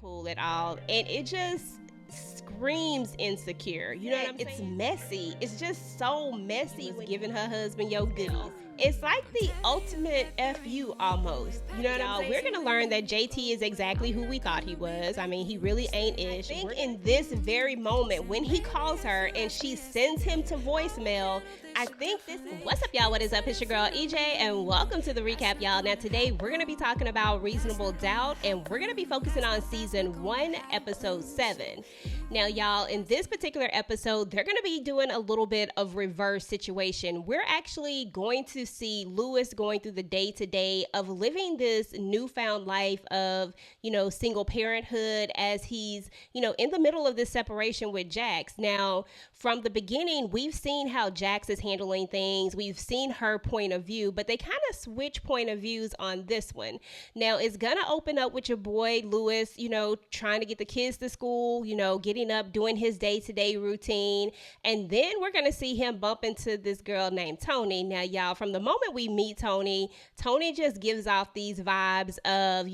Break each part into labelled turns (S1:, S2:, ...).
S1: cool at all. And it just screams insecure. You know what I'm saying? It's messy. It's just so messy when giving her husband your goodies. It's like the ultimate FU almost. You know what I'm saying? We're going to learn that JT is exactly who we thought he was. I mean, he really ain't ish. I think in this very moment, when he calls her and she sends him to voicemail, I think this is... What's up, y'all? What is up? It's your girl, EJ, and welcome to the recap, y'all. Now, today, we're going to be talking about Reasonable Doubt, and we're going to be focusing on Season 1, Episode 7. Now, y'all, in this particular episode, they're going to be doing a little bit of reverse situation. We're actually going to see Lewis going through the day-to-day of living this newfound life of, single parenthood as he's, in the middle of this separation with Jax. Now, from the beginning, we've seen how Jax is handling things. We've seen her point of view, but they kind of switch point of views on this one. Now, it's going to open up with your boy, Lewis, trying to get the kids to school, getting up, doing his day-to-day routine. And then we're going to see him bump into this girl named Tony. Now, y'all, from the moment we meet Tony just gives off these vibes of,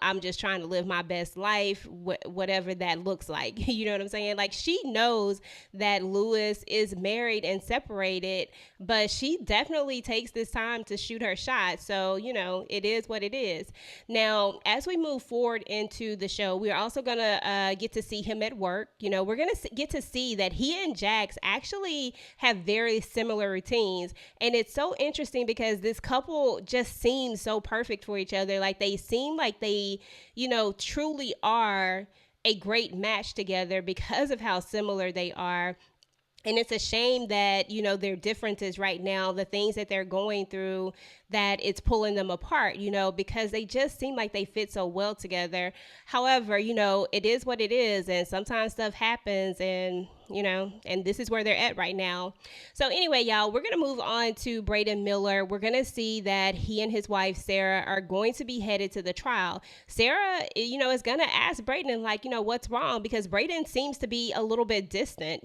S1: I'm just trying to live my best life, whatever that looks like. You know what I'm saying? Like, she knows that Lewis is married and separated, but she definitely takes this time to shoot her shot. So, it is what it is. Now, as we move forward into the show, we're also going to get to see him at work. We're going to get to see that he and Jax actually have very similar routines. And it's so interesting because this couple just seems so perfect for each other. Like, they seem like they, truly are a great match together because of how similar they are. And it's a shame that, their differences right now, the things that they're going through, that it's pulling them apart, because they just seem like they fit so well together. However, it is what it is. And sometimes stuff happens and this is where they're at right now. So anyway, y'all, we're going to move on to Braden Miller. We're going to see that he and his wife, Sarah, are going to be headed to the trial. Sarah, is going to ask Braden, what's wrong? Because Braden seems to be a little bit distant,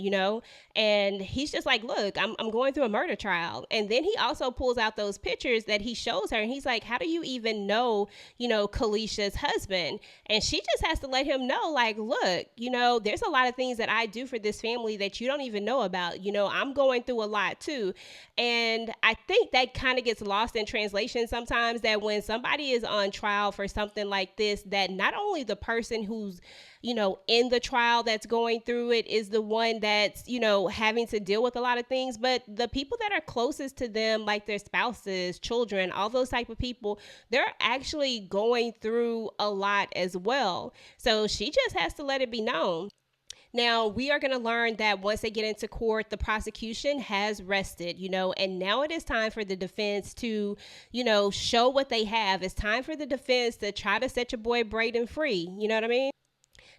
S1: and he's just like, look, I'm going through a murder trial. And then he also pulls out those pictures that he shows her. And he's like, how do you even know, Kalisha's husband? And she just has to let him know, like, look, there's a lot of things that I do for this family that you don't even know about. I'm going through a lot too. And I think that kind of gets lost in translation sometimes, that when somebody is on trial for something like this, that not only the person who's in the trial that's going through it is the one that's, having to deal with a lot of things, but the people that are closest to them, like their spouses, children, all those type of people, they're actually going through a lot as well. So she just has to let it be known. Now, we are going to learn that once they get into court, the prosecution has rested, and now it is time for the defense to, show what they have. It's time for the defense to try to set your boy Braden free. You know what I mean?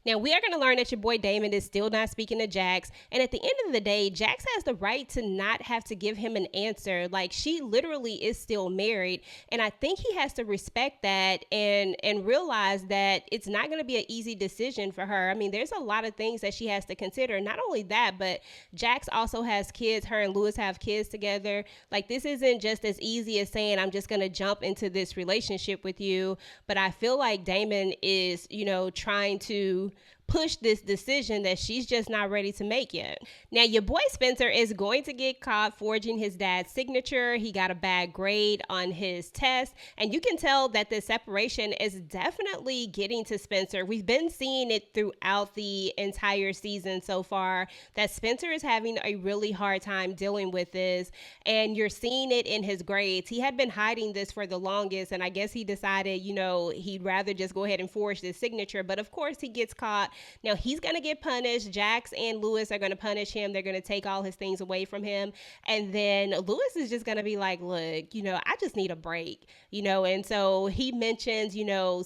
S1: Now, we are going to learn that your boy Damon is still not speaking to Jax. And at the end of the day, Jax has the right to not have to give him an answer. Like, she literally is still married. And I think he has to respect that and realize that it's not going to be an easy decision for her. I mean, there's a lot of things that she has to consider. Not only that, but Jax also has kids. Her and Lewis have kids together. Like, this isn't just as easy as saying, I'm just going to jump into this relationship with you. But I feel like Damon is, trying to push this decision that she's just not ready to make yet. Now, your boy Spencer is going to get caught forging his dad's signature. He got a bad grade on his test, and you can tell that the separation is definitely getting to Spencer. We've been seeing it throughout the entire season so far, that Spencer is having a really hard time dealing with this, and you're seeing it in his grades. He had been hiding this for the longest, and I guess he decided, he'd rather just go ahead and forge this signature, but of course he gets caught. Now, he's going to get punished. Jax and Lewis are going to punish him. They're going to take all his things away from him. And then Lewis is just going to be like, look, I just need a break, and so he mentions,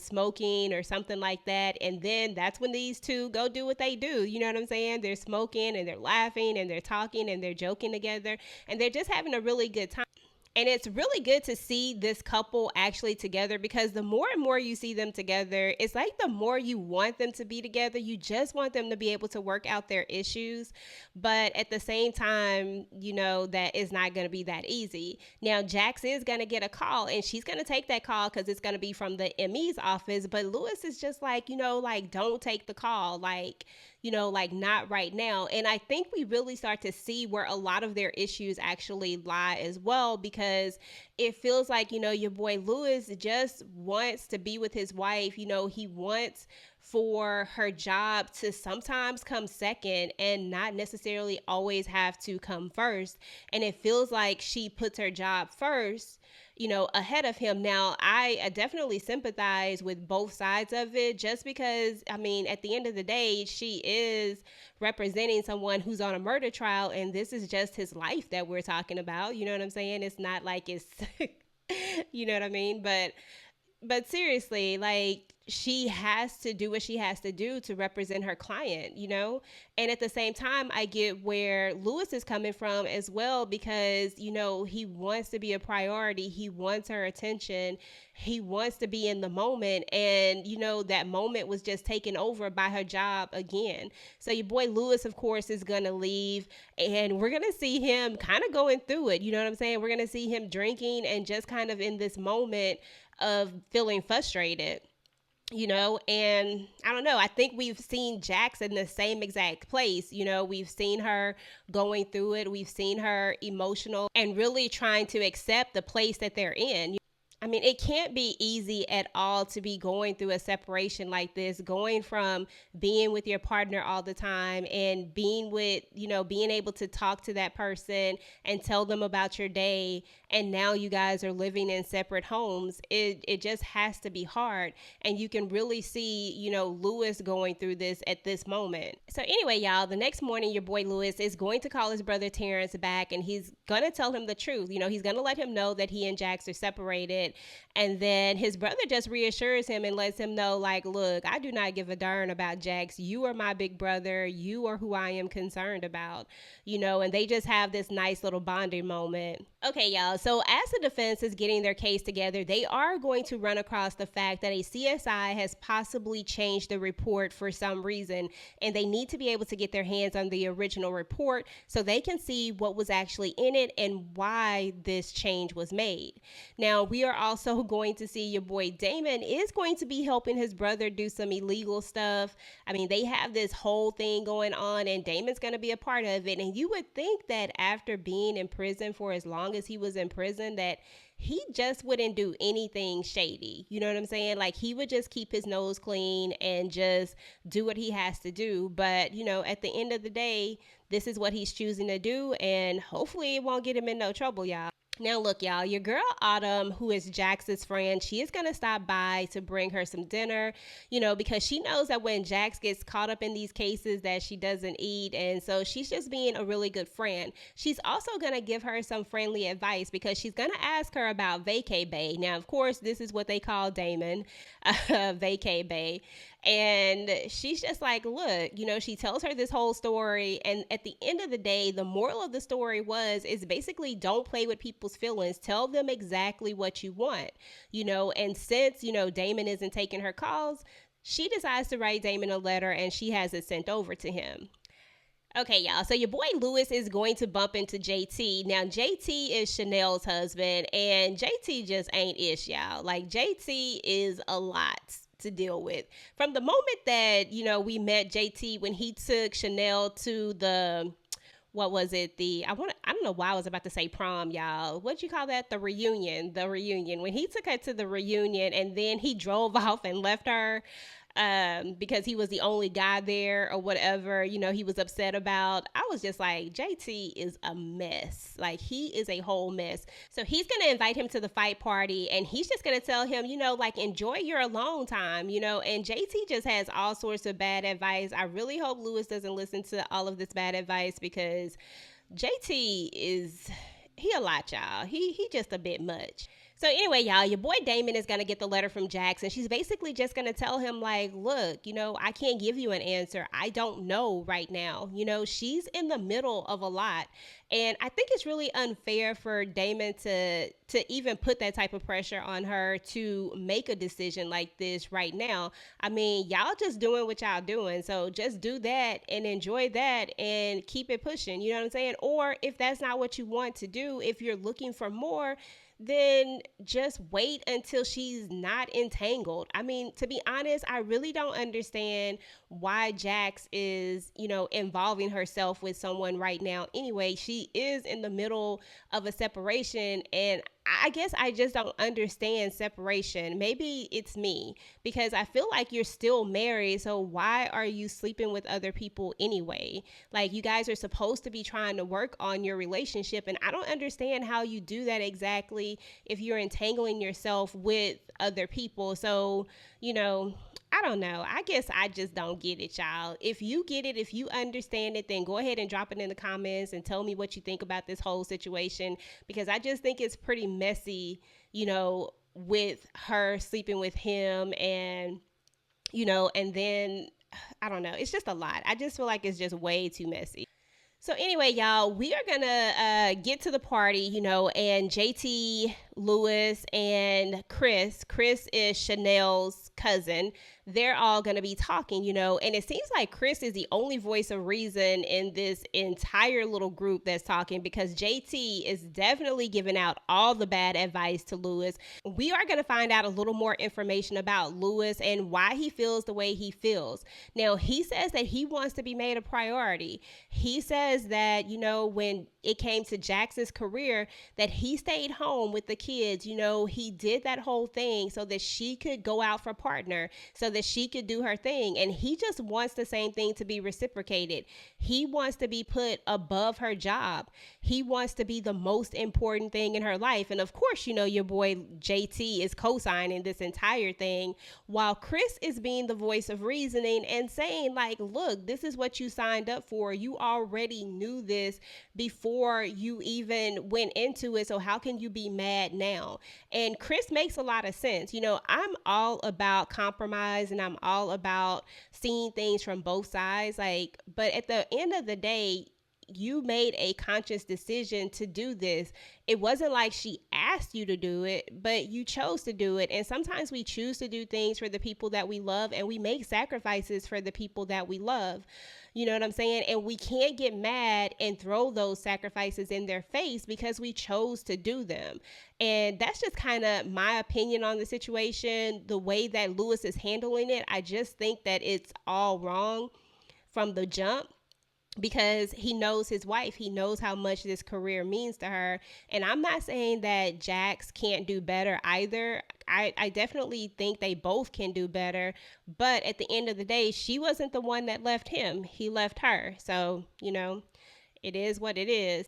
S1: smoking or something like that. And then that's when these two go do what they do. You know what I'm saying? They're smoking and they're laughing and they're talking and they're joking together and they're just having a really good time. And it's really good to see this couple actually together, because the more and more you see them together, it's like the more you want them to be together. You just want them to be able to work out their issues. But at the same time, that is not going to be that easy. Now, Jax is going to get a call, and she's going to take that call because it's going to be from the ME's office. But Lewis is just like, don't take the call. Like not right now. And I think we really start to see where a lot of their issues actually lie as well, because it feels like, your boy Lewis just wants to be with his wife. He wants for her job to sometimes come second and not necessarily always have to come first. And it feels like she puts her job first, ahead of him. Now, I definitely sympathize with both sides of it, just because, at the end of the day, she is representing someone who's on a murder trial, and this is just his life that we're talking about. You know what I'm saying? It's not like it's, you know what I mean? But seriously, like, she has to do what she has to do to represent her client, And at the same time, I get where Lewis is coming from as well, because, he wants to be a priority. He wants her attention. He wants to be in the moment. And, that moment was just taken over by her job again. So your boy Lewis, of course, is going to leave, and we're going to see him kind of going through it. You know what I'm saying? We're going to see him drinking and just kind of in this moment of feeling frustrated. And I don't know, I think we've seen Jax in the same exact place. We've seen her going through it. We've seen her emotional and really trying to accept the place that they're in. It can't be easy at all to be going through a separation like this, going from being with your partner all the time and being able to talk to that person and tell them about your day. And now you guys are living in separate homes. It just has to be hard. And you can really see, Lewis going through this at this moment. So anyway, y'all, the next morning, your boy Lewis is going to call his brother Terrence back, and he's going to tell him the truth. He's going to let him know that he and Jax are separated. And then his brother just reassures him and lets him know, like, look, I do not give a darn about Jax. You are my big brother. You are who I am concerned about, and they just have this nice little bonding moment. Okay, y'all. So as the defense is getting their case together, they are going to run across the fact that a CSI has possibly changed the report for some reason, and they need to be able to get their hands on the original report so they can see what was actually in it and why this change was made. Now, we are also going to see your boy Damon is going to be helping his brother do some illegal stuff. They have this whole thing going on, and Damon's going to be a part of it. And you would think that after being in prison for as long as he was in prison, that he just wouldn't do anything shady. You know what I'm saying? Like, he would just keep his nose clean and just do what he has to do. But, at the end of the day, this is what he's choosing to do, and hopefully it won't get him in no trouble, y'all. Now, look, y'all, your girl Autumn, who is Jax's friend, she is going to stop by to bring her some dinner, because she knows that when Jax gets caught up in these cases that she doesn't eat. And so she's just being a really good friend. She's also going to give her some friendly advice, because she's going to ask her about Vacay Bay. Now, of course, this is what they call Damon, Vacay Bay. And she's just like, look, she tells her this whole story. And at the end of the day, the moral of the story is basically don't play with people's feelings. Tell them exactly what you want, and since, Damon isn't taking her calls, she decides to write Damon a letter, and she has it sent over to him. Okay, y'all. So your boy Lewis is going to bump into JT. Now, JT is Chanel's husband, and JT just ain't ish, y'all. Like, JT is a lot to deal with. From the moment that, we met JT when he took Chanel to the, what was it? I don't know why I was about to say prom, y'all. What'd you call that? The reunion. When he took her to the reunion and then he drove off and left her, because he was the only guy there or whatever, he was upset about. I was just like, JT is a mess. Like, he is a whole mess. So he's going to invite him to the fight party, and he's just going to tell him, enjoy your alone time, and JT just has all sorts of bad advice. I really hope Lewis doesn't listen to all of this bad advice, because JT he a lot, y'all. He just a bit much. So anyway, y'all, your boy Damon is gonna get the letter from Jax, and she's basically just gonna tell him like, look, I can't give you an answer. I don't know right now. She's in the middle of a lot, and I think it's really unfair for Damon to even put that type of pressure on her to make a decision like this right now. I mean, y'all just doing what y'all doing, so just do that and enjoy that and keep it pushing. You know what I'm saying? Or if that's not what you want to do, if you're looking for more, then just wait until she's not entangled. I mean, to be honest, I really don't understand why Jax is, involving herself with someone right now. Anyway, she is in the middle of a separation, and I guess I just don't understand separation. Maybe it's me, because I feel like you're still married. So why are you sleeping with other people anyway? Like, you guys are supposed to be trying to work on your relationship. And I don't understand how you do that exactly if you're entangling yourself with other people. So, I don't know. I guess I just don't get it, y'all. If you get it, if you understand it, then go ahead and drop it in the comments and tell me what you think about this whole situation, because I just think it's pretty messy, with her sleeping with him, and, and then I don't know. It's just a lot. I just feel like it's just way too messy. So anyway, y'all, we are going to get to the party, and JT, Lewis, and Chris is Chanel's cousin. They're all going to be talking, and it seems like Chris is the only voice of reason in this entire little group that's talking, because JT is definitely giving out all the bad advice to Lewis. We are going to find out a little more information about Lewis and why he feels the way he feels. Now, he says that he wants to be made a priority. He says that, when it came to Jax's career, that he stayed home with the kids. He did that whole thing so that she could go out for partner, so that she could do her thing. And he just wants the same thing to be reciprocated. He wants to be put above her job. He wants to be the most important thing in her life. And of course, your boy JT is co-signing this entire thing, while Chris is being the voice of reasoning and saying like, look, this is what you signed up for. You already knew this before you even went into it. So how can you be mad now? And Chris makes a lot of sense. I'm all about compromise, and I'm all about seeing things from both sides. But at the end of the day, you made a conscious decision to do this. It wasn't like she asked you to do it, but you chose to do it. And sometimes we choose to do things for the people that we love, and we make sacrifices for the people that we love. You know what I'm saying? And we can't get mad and throw those sacrifices in their face because we chose to do them. And that's just kind of my opinion on the situation. The way that Lewis is handling it, I just think that it's all wrong from the jump, because he knows his wife. He knows how much this career means to her. And I'm not saying that Jax can't do better either. I definitely think they both can do better. But at the end of the day, she wasn't the one that left him. He left her. So, it is what it is.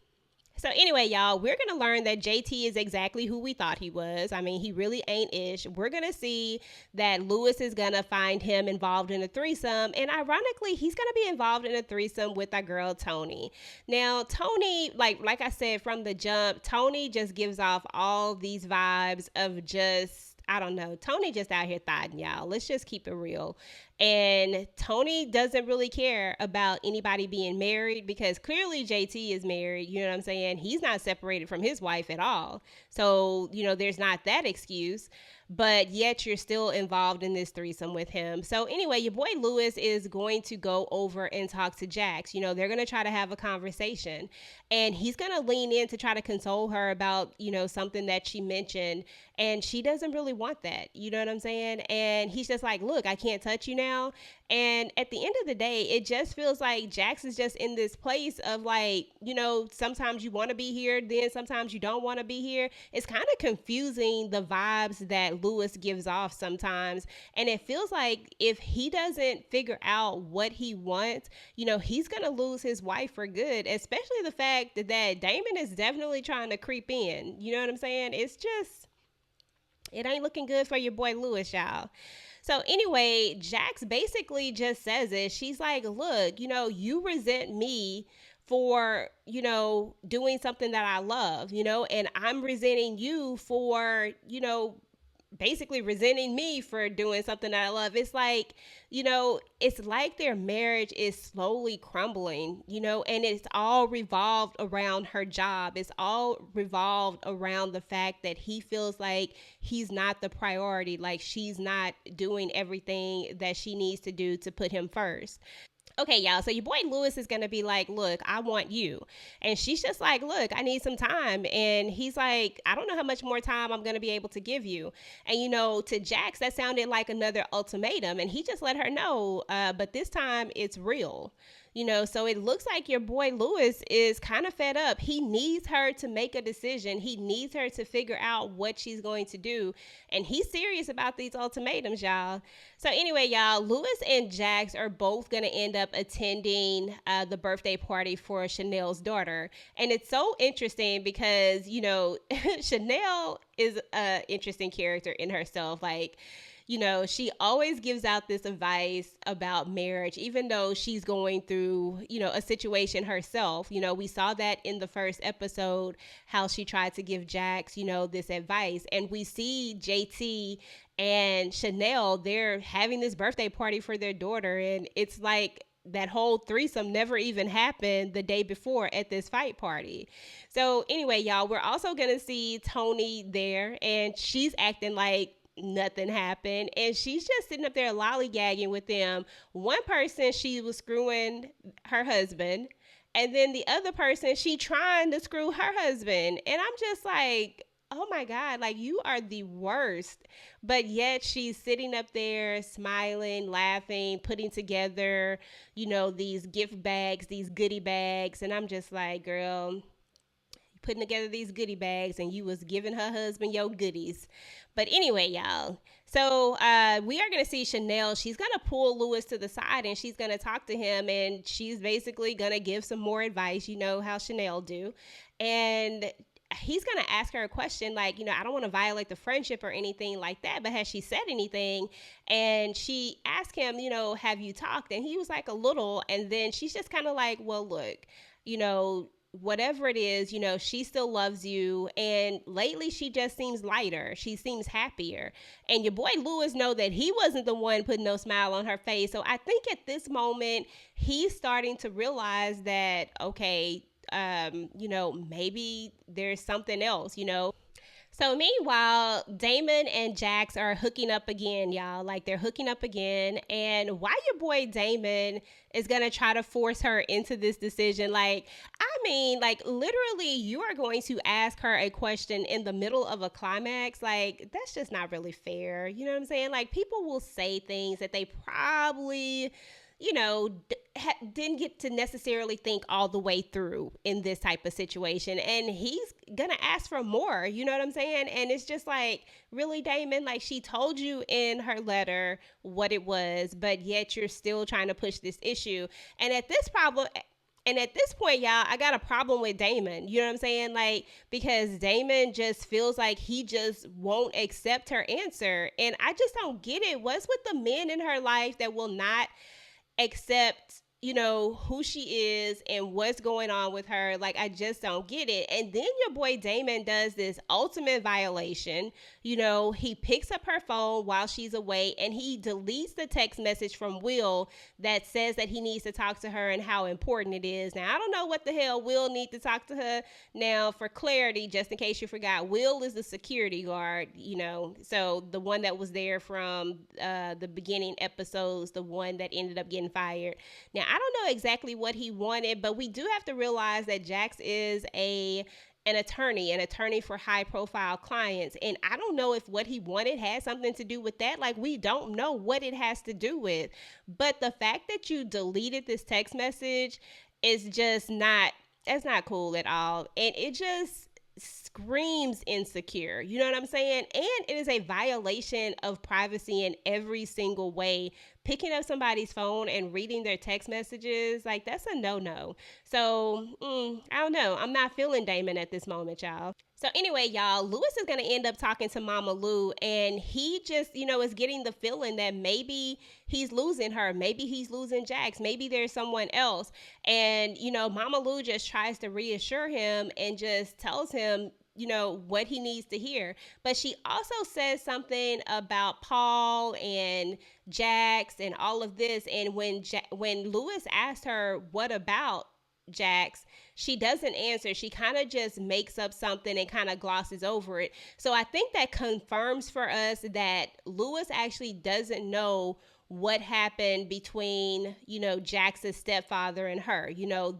S1: So anyway, y'all, we're going to learn that JT is exactly who we thought he was. I mean, he really ain't ish. We're going to see that Lewis is going to find him involved in a threesome. And ironically, he's going to be involved in a threesome with our girl, Tony. Now, Tony, like I said from the jump, Tony just gives off all these vibes of just, I don't know. Tony just out here thotting, y'all. Let's just keep it real. And Tony doesn't really care about anybody being married, because clearly JT is married. You know what I'm saying? He's not separated from his wife at all. So, there's not that excuse. But yet you're still involved in this threesome with him. So anyway, your boy Lewis is going to go over and talk to Jax. They're going to try to have a conversation, and he's going to lean in to try to console her about, something that she mentioned. And she doesn't really want that. You know what I'm saying? And he's just like, look, I can't touch you now. And at the end of the day, it just feels like Jax is just in this place of like, sometimes you want to be here, then sometimes you don't want to be here. It's kind of confusing, the vibes that Lewis gives off sometimes. And it feels like if he doesn't figure out what he wants, he's going to lose his wife for good, especially the fact that Damon is definitely trying to creep in. You know what I'm saying? It ain't looking good for your boy Lewis, y'all. So anyway, Jax basically just says it. She's like, look, you resent me for, doing something that I love, and I'm resenting you for, basically resenting me for doing something that I love. It's like, it's like their marriage is slowly crumbling, and it's all revolved around her job. It's all revolved around the fact that he feels like he's not the priority, like she's not doing everything that she needs to do to put him first. Okay, y'all. So your boy Lewis is gonna be like, "Look, I want you," and she's just like, "Look, I need some time." And he's like, "I don't know how much more time I'm gonna be able to give you." And to Jax, that sounded like another ultimatum, and he just let her know, but this time it's real. So it looks like your boy Lewis is kind of fed up. He needs her to make a decision. He needs her to figure out what she's going to do. And he's serious about these ultimatums, y'all. So anyway, y'all, Lewis and Jax are both going to end up attending the birthday party for Chanel's daughter. And it's so interesting because, Chanel is an interesting character in herself. Like, she always gives out this advice about marriage, even though she's going through, a situation herself. We saw that in the first episode, how she tried to give Jax, this advice. And we see JT and Chanel, they're having this birthday party for their daughter. And it's like that whole threesome never even happened the day before at this fight party. So anyway, y'all, we're also going to see Tony there, and she's acting like nothing happened, and she's just sitting up there lollygagging with them. One person, she was screwing her husband, and then the other person, she trying to screw her husband. And I'm just like, oh my God, like, you are the worst. But yet she's sitting up there smiling, laughing, putting together, these gift bags, these goodie bags. And I'm just like, girl, putting together these goodie bags and you was giving her husband your goodies. But anyway, y'all, so we are going to see Chanel. She's going to pull Lewis to the side and she's going to talk to him, and she's basically going to give some more advice, how Chanel do. And he's going to ask her a question like, I don't want to violate the friendship or anything like that, but has she said anything? And she asked him, have you talked? And he was like, a little. And then she's just kind of like, well, look, whatever it is, she still loves you. And lately she just seems lighter. She seems happier. And your boy Lewis know that he wasn't the one putting no smile on her face. So I think at this moment, he's starting to realize that, okay, maybe there's something else, So meanwhile, Damon and Jax are hooking up again, y'all. Like, they're hooking up again. And why your boy Damon is going to try to force her into this decision? Like, literally, you are going to ask her a question in the middle of a climax. Like, that's just not really fair. You know what I'm saying? Like, people will say things that they probably, didn't get to necessarily think all the way through in this type of situation. And he's gonna ask for more, you know what I'm saying? And it's just like, really, Damon? Like, she told you in her letter what it was, but yet you're still trying to push this issue. And at this point, y'all, I got a problem with Damon. You know what I'm saying? Like, because Damon just feels like he just won't accept her answer. And I just don't get it. What's with the men in her life that will not accept, who she is and what's going on with her? Like, I just don't get it. And then your boy Damon does this ultimate violation. He picks up her phone while she's away and he deletes the text message from Will that says that he needs to talk to her and how important it is. Now, I don't know what the hell Will need to talk to her. Now, for clarity, just in case you forgot, Will is the security guard, so the one that was there from the beginning episodes, the one that ended up getting fired. Now, I don't know exactly what he wanted, but we do have to realize that Jax is an attorney for high profile clients. And I don't know if what he wanted had something to do with that. Like, we don't know what it has to do with. But the fact that you deleted this text message is just that's not cool at all. And it just screams insecure. You know what I'm saying? And it is a violation of privacy in every single way picking up somebody's phone and reading their text messages, like that's a no-no. So I don't know. I'm not feeling Damon at this moment, y'all. So anyway, y'all, Lewis is going to end up talking to Mama Lou, and he just, is getting the feeling that maybe he's losing her. Maybe he's losing Jax. Maybe there's someone else. And, Mama Lou just tries to reassure him and just tells him, what he needs to hear. But she also says something about Paul and Jax and all of this. And when Lewis asked her, what about Jax, she doesn't answer. She kind of just makes up something and kind of glosses over it. So I think that confirms for us that Lewis actually doesn't know what happened between, Jax's stepfather and her,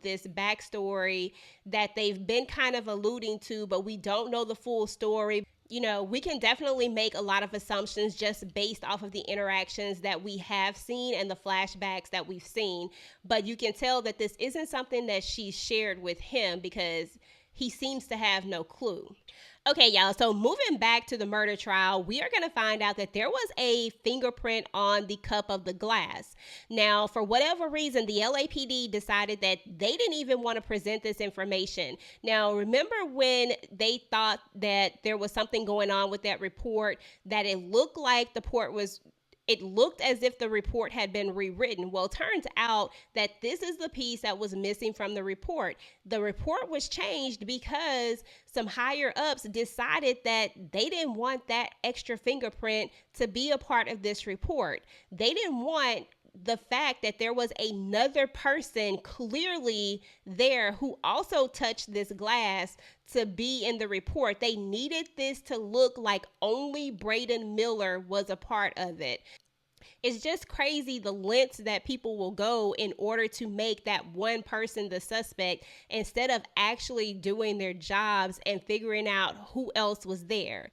S1: this backstory that they've been kind of alluding to, but we don't know the full story. We can definitely make a lot of assumptions just based off of the interactions that we have seen and the flashbacks that we've seen. But you can tell that this isn't something that she shared with him because he seems to have no clue. Okay, y'all, so moving back to the murder trial, we are going to find out that there was a fingerprint on the cup of the glass. Now, for whatever reason, the LAPD decided that they didn't even want to present this information. Now, remember when they thought that there was something going on with that report, that it looked like the report was... It looked as if the report had been rewritten. Well, it turns out that this is the piece that was missing from the report. The report was changed because some higher ups decided that they didn't want that extra fingerprint to be a part of this report. They didn't want the fact that there was another person clearly there who also touched this glass to be in the report. They needed this to look like only Braden Miller was a part of it. It's just crazy the lengths that people will go in order to make that one person the suspect instead of actually doing their jobs and figuring out who else was there.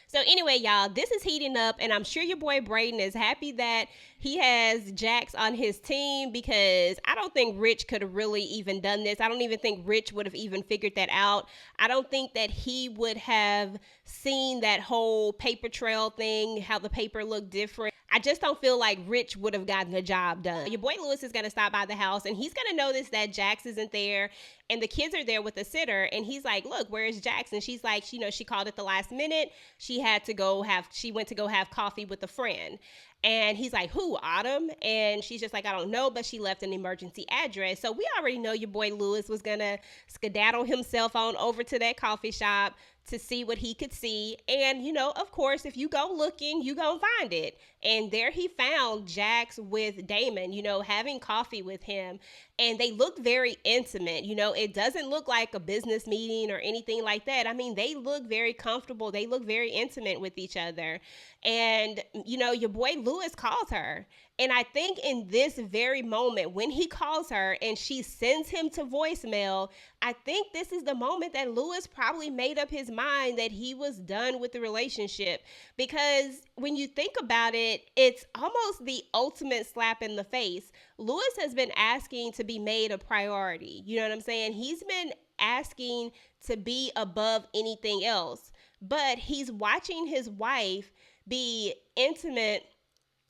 S1: So anyway, y'all, this is heating up, and I'm sure your boy Braden is happy that he has Jax on his team, because I don't think Rich could have really even done this. I don't even think Rich would have even figured that out. I don't think that he would have seen that whole paper trail thing, how the paper looked different. I just don't feel like Rich would have gotten the job done. Your boy Lewis is going to stop by the house, and he's going to notice that Jax isn't there, and the kids are there with the sitter, and he's like, look, where's Jax? And she's like, she called at the last minute. She went to go have coffee with a friend. And he's like, who, Autumn? And she's just like, I don't know, but she left an emergency address. So we already know your boy Lewis was going to skedaddle himself on over to that coffee shop to see what he could see. And, of course, if you go looking, you gonna find it. And there he found Jax with Damon, having coffee with him. And they look very intimate. It doesn't look like a business meeting or anything like that. I mean, they look very comfortable. They look very intimate with each other. And, your boy Lewis calls her. And I think in this very moment, when he calls her and she sends him to voicemail, I think this is the moment that Lewis probably made up his mind that he was done with the relationship. Because when you think about it, it's almost the ultimate slap in the face. Lewis has been asking to be made a priority. You know what I'm saying? He's been asking to be above anything else. But he's watching his wife be intimate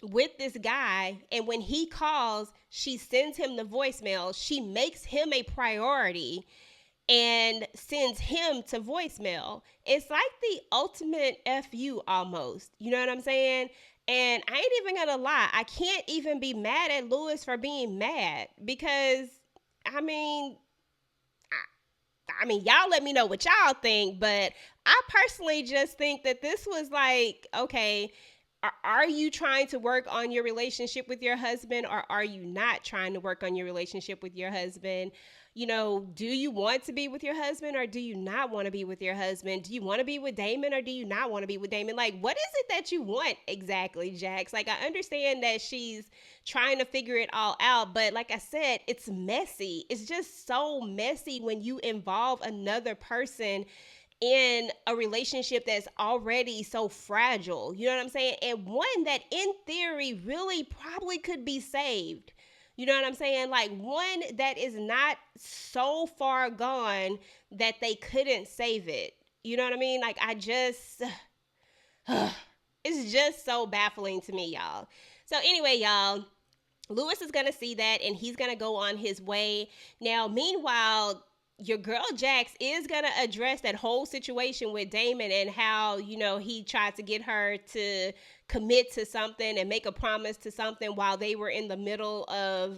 S1: with this guy, and when he calls, she sends him the voicemail. She makes him a priority and sends him to voicemail. It's like the ultimate FU almost. You know what I'm saying? And I ain't even gonna lie, I can't even be mad at Lewis for being mad, because I mean, y'all let me know what y'all think, but I personally just think that this was like, okay, are you trying to work on your relationship with your husband, or are you not trying to work on your relationship with your husband? Do you want to be with your husband, or do you not want to be with your husband? Do you want to be with Damon, or do you not want to be with Damon? Like, what is it that you want exactly, Jax? Like, I understand that she's trying to figure it all out, but like I said, it's messy. It's just so messy when you involve another person in a relationship that's already so fragile. You know what I'm saying? And one that in theory really probably could be saved. You know what I'm saying? Like, one that is not so far gone that they couldn't save it. You know what I mean? Like, it's just so baffling to me, y'all. So anyway, y'all, Lewis is going to see that and he's going to go on his way. Now, meanwhile, your girl Jax is going to address that whole situation with Damon and how, he tried to get her to commit to something and make a promise to something while they were in the middle of,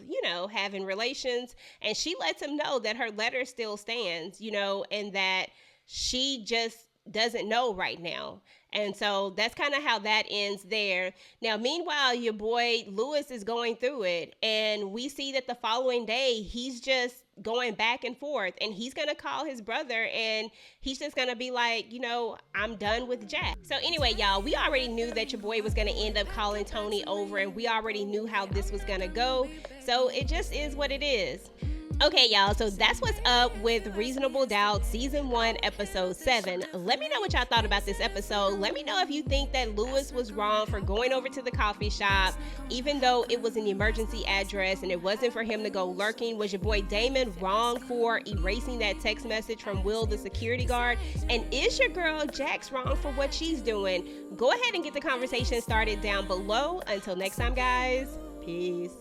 S1: having relations. And she lets him know that her letter still stands, and that she just doesn't know right now. And so that's kind of how that ends there. Now, meanwhile, your boy Lewis is going through it. And we see that the following day, he's just going back and forth. And he's going to call his brother and he's just going to be like, I'm done with Jack. So anyway, y'all, we already knew that your boy was going to end up calling Tony over. And we already knew how this was going to go. So it just is what it is. Okay, y'all, so that's what's up with Reasonable Doubt Season 1, Episode 7. Let me know what y'all thought about this episode. Let me know if you think that Lewis was wrong for going over to the coffee shop, even though it was an emergency address and it wasn't for him to go lurking. Was your boy Damon wrong for erasing that text message from Will, the security guard? And is your girl Jax wrong for what she's doing? Go ahead and get the conversation started down below. Until next time, guys, peace.